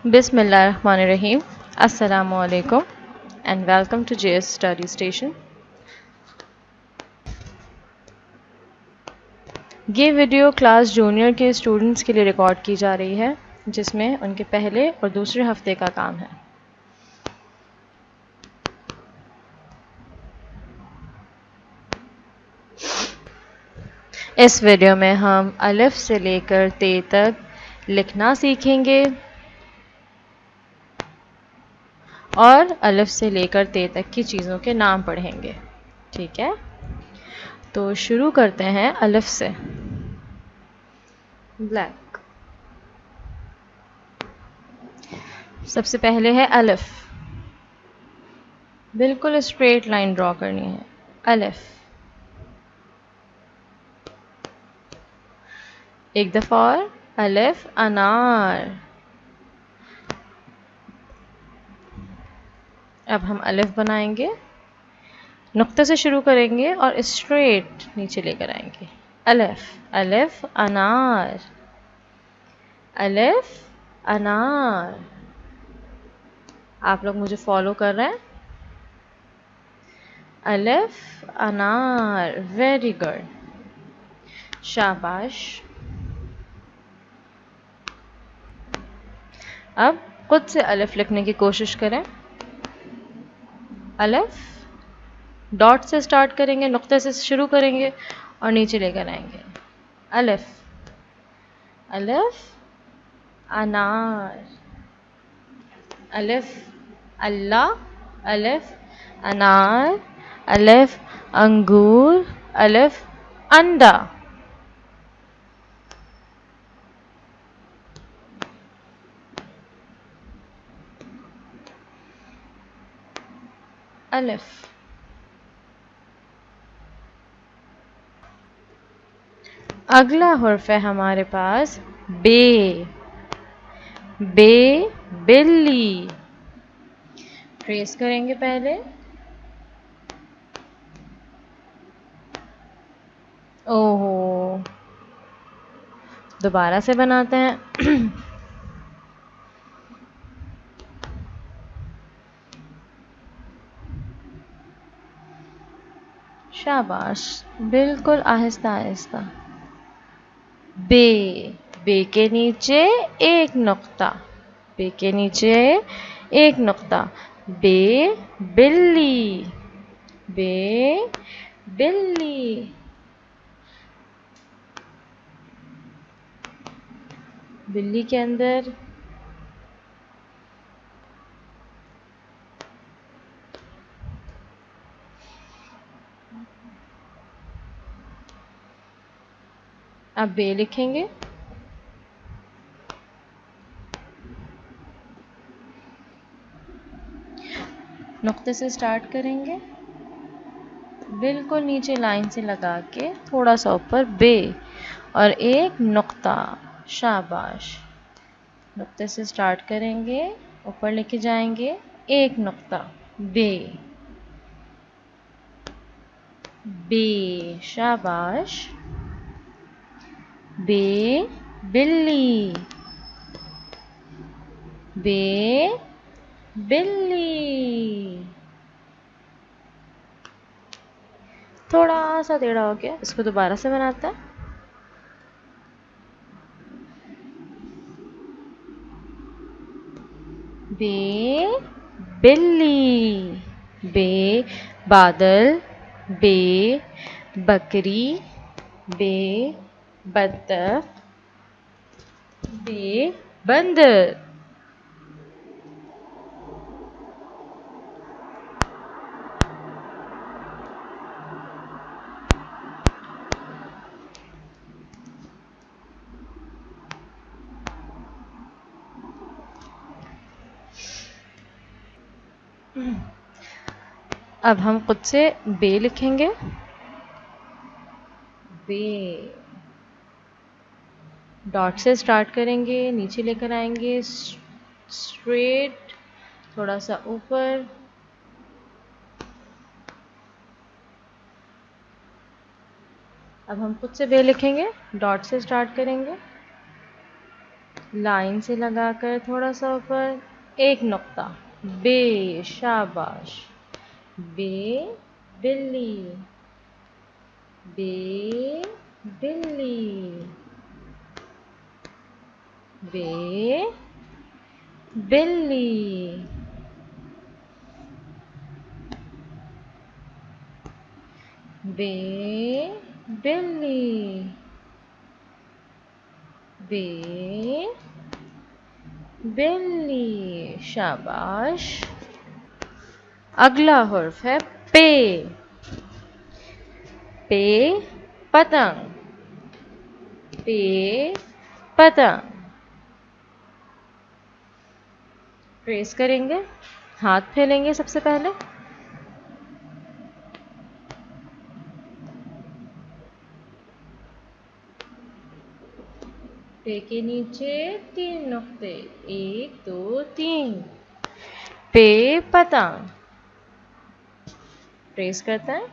Bismillahirrahmanirrahim. Assalamu alaikum and welcome to JS Study Station. ये video class junior के students के लिए record की जा रही है जिसमें उनके पहले और दूसरे हफ्ते का काम है। इस वीडियो में हम अलिफ से लेकर ते तक लिखना सीखेंगे और अलिफ से लेकर ते तक की चीज़ों के नाम पढ़ेंगे। ठीक है, तो शुरू करते हैं अलिफ से। ब्लैक। सबसे पहले है अलिफ। बिल्कुल स्ट्रेट लाइन ड्रॉ करनी है। अलिफ। एक दफ़ा और। अलिफ अनार। अब हम अलिफ बनाएंगे, नुक्ते से शुरू करेंगे और स्ट्रेट नीचे लेकर आएंगे। अलिफ। अलिफ अनार। अलिफ अनार। आप लोग मुझे फॉलो कर रहे हैं? अलिफ अनार। वेरी गुड, शाबाश। अब खुद से अलिफ लिखने की कोशिश करें। अलिफ डॉट से स्टार्ट करेंगे, नुक्ते से शुरू करेंगे और नीचे लेकर आएंगे। अलिफ। अलिफ अनार। अलिफ अल्लाह। अलिफ अनार। अलिफ अंगूर। अलिफ अंडा। अलिफ। अगला हुर्फ है हमारे पास बे। बे बिल्ली। ट्रेस करेंगे पहले। ओहो, दोबारा से बनाते हैं। शाबाश, बिल्कुल आहिस्ता आहिस्ता। बे। बे के नीचे एक नुक्ता। बे के नीचे एक नुक्ता। बे बिल्ली। बे बिल्ली। बिल्ली के अंदर अब बे लिखेंगे। नुक्ते से स्टार्ट करेंगे, बिल्कुल नीचे लाइन से लगा के थोड़ा सा ऊपर बे और एक नुक्ता। शाबाश। नुक्ते से स्टार्ट करेंगे, ऊपर लेके जाएंगे, एक नुक्ता। बे। बे। शाबाश। बे बिल्ली। बे बिल्ली। थोड़ा सा टेढ़ा हो गया, इसको दोबारा से बनाते हैं। बे बिल्ली। बे बादल। बे बकरी। बे बत्तख। बे बंदर। अब हम खुद से बे लिखेंगे। बे। डॉट से स्टार्ट करेंगे, नीचे लेकर आएंगे, स्ट्रेट, थोड़ा सा ऊपर। अब हम खुद से बे लिखेंगे। डॉट से स्टार्ट करेंगे, लाइन से लगाकर थोड़ा सा ऊपर एक नुक्ता, बे, शाबाश। बे, बिल्ली, बे, बिल्ली, बे, बिल्ली, बे, बिल्ली, बे, बिल्ली, शाबाश। अगला हर्फ है पे। पे, पतंग, पे, पतंग। ट्रेस करेंगे, हाथ फैलेंगे सबसे पहले। पे के नीचे 3 नुक्ते, 1 2 3। पे, पतंग। ट्रेस करते हैं।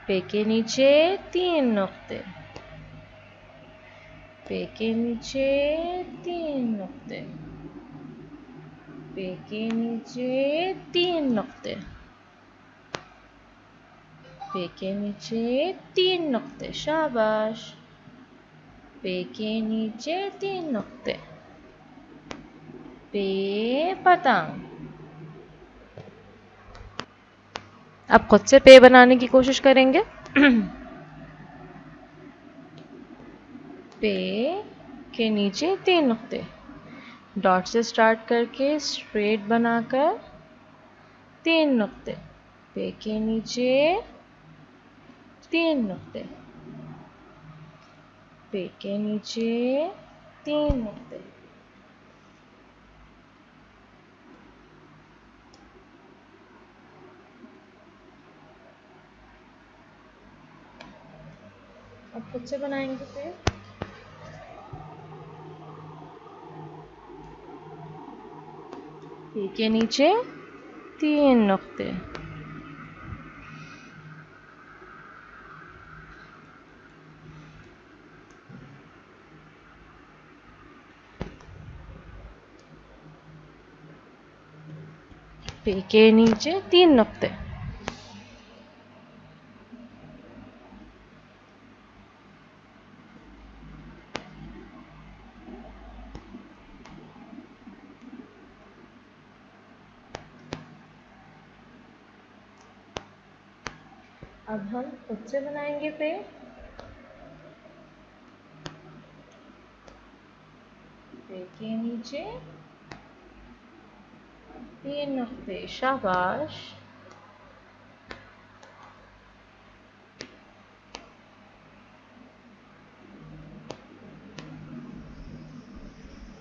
पे के नीचे 3 नुक्ते, पे के नीचे 3 नुक्ते, पे के नीचे 3 नुक्ते, पे के नीचे 3 नुक्ते, शाबाश। पे के नीचे 3 नुक्ते, पे, पतंग। अब खुद से पे बनाने की कोशिश करेंगे। पे के नीचे 3 नुक्ते, डॉट से स्टार्ट करके स्ट्रेट बनाकर 3 नुक्ते, पे के नीचे 3 नुक्ते, पे के नीचे 3 नुक्ते। अब खुद से बनाएंगे पे। पे के नीचे 3 नुक्ते, पे के नीचे 3 नुक्ते। अब हम खुद से बनाएंगे पे। पे के नीचे 3 नुक्ते, शाबाश।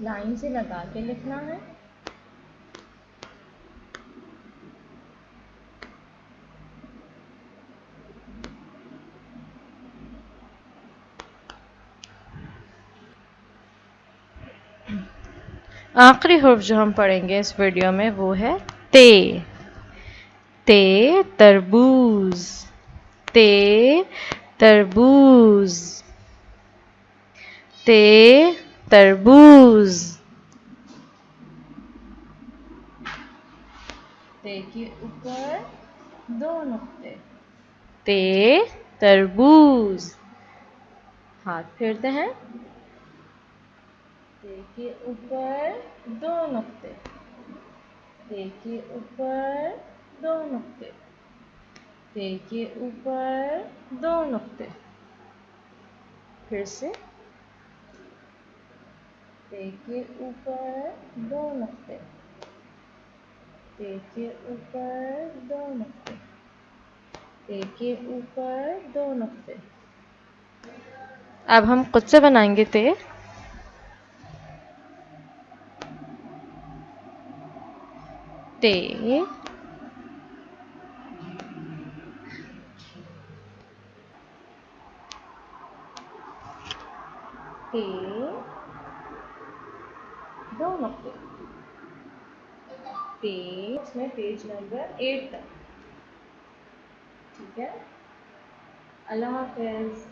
लाइन से लगा के लिखना है। आखिरी हर्फ जो हम पढ़ेंगे इस वीडियो में वो है ते। ते, तरबूज, ते, तरबूज, ते, तरबूज। ते के ऊपर 2 नुक्ते, ते, तरबूज। हाथ फेरते हैं। ते के ऊपर 2 नुक्ते, ते के ऊपर 2 नुक्ते, ते के ऊपर 2 नुक्ते। फिर से ते के ऊपर 2 नुक्ते, ते के ऊपर 2 नुक्ते, ते के ऊपर 2 नुक्ते। अब हम खुद से बनाएंगे ते। ते, ते, 2 नुक्ते, ते। इसमें पेज नंबर 8 तक, ठीक है। अल्लाह हाफ़िज़।